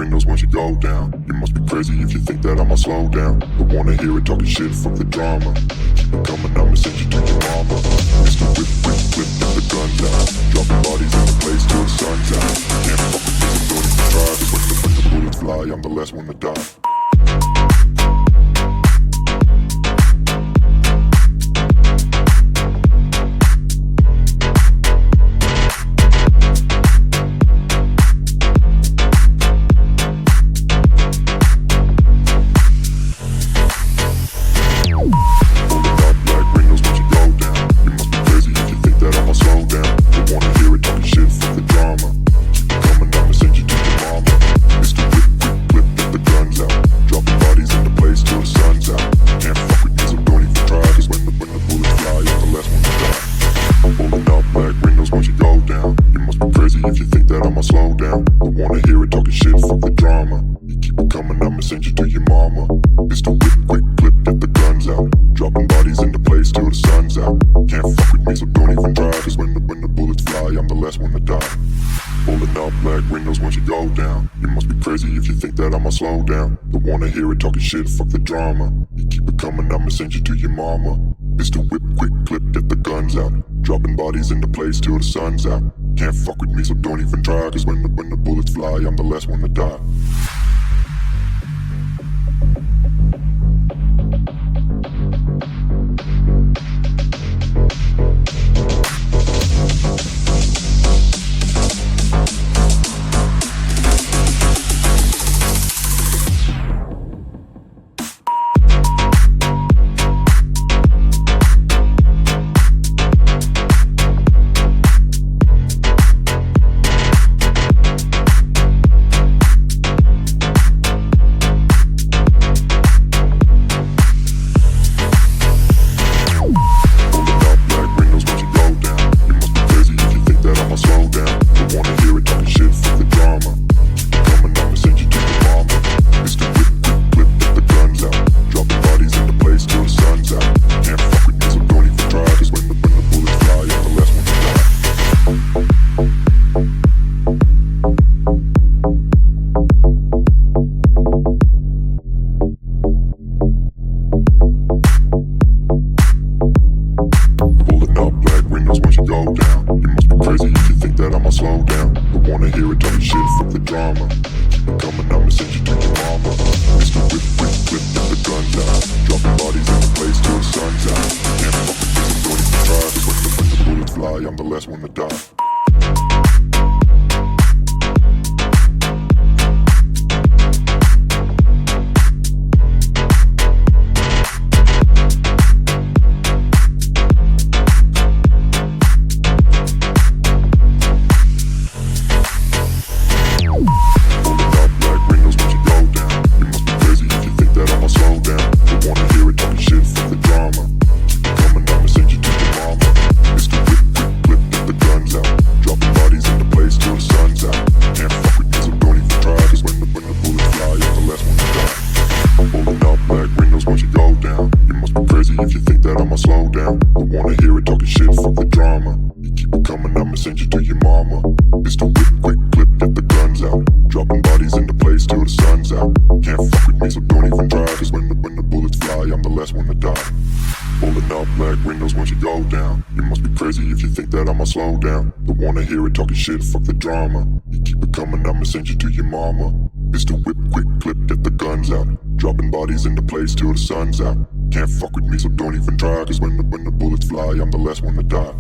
windows once you go down. You must be crazy if you think that I'ma slow down. Don't wanna hear it talking shit, fuck the drama. Keep it coming, I'ma send you to your mama. Mr. Whip, whip, whip, get the guns out. Dropping bodies in the place till the sun's out. Can't fuck with me, so don't even try. Cause when the bullets fly, I'm the last one to die. If you think that I'ma slow down, don't wanna hear it talking shit, fuck the drama. You keep it coming, I'ma send you to your mama. Pistol whip, quick clip, get the guns out. Dropping bodies into place till the sun's out. Can't fuck with me, so don't even try. Cause when the bullets fly, I'm the last one to die. Pulling up black windows once you go down. You must be crazy if you think that I'ma slow down. Don't wanna hear it talking shit, fuck the drama. You keep it coming, I'ma send you to your mama. Pistol whip, quick clip, get the guns out. Dropping bodies into place till the sun's out. Can't fuck with me, so don't even try. Cause when the bullets fly, I'm the last one to die. Slow down, don't wanna hear it talking shit, fuck the drama. Keep it coming, I'ma send you to your mama. Mr. Whip, whip, whip, get the guns out. Dropping bodies in the place till the sun's out. Can't fuck with this, don't even try. Cause when the bullets fly, I'm the last one to die. If you think that I'ma slow down, don't wanna hear it talking shit, fuck the drama. You keep it coming, I'ma send you to your mama. Pistol whip, quick clip, get the guns out. Dropping bodies into place till the sun's out. Can't fuck with me, so don't even try. Cause when the bullets fly, I'm the last one to die. Pulling up black windows once you go down. You must be crazy if you think that I'ma slow down. Don't wanna hear it talking shit, fuck the drama. You keep it coming, I'ma send you to your mama. Pistol whip, quick clip, get the guns out. Dropping bodies into place till the sun's out. Can't fuck with me, so don't even try. Cause when the bullets fly, I'm the last one to die.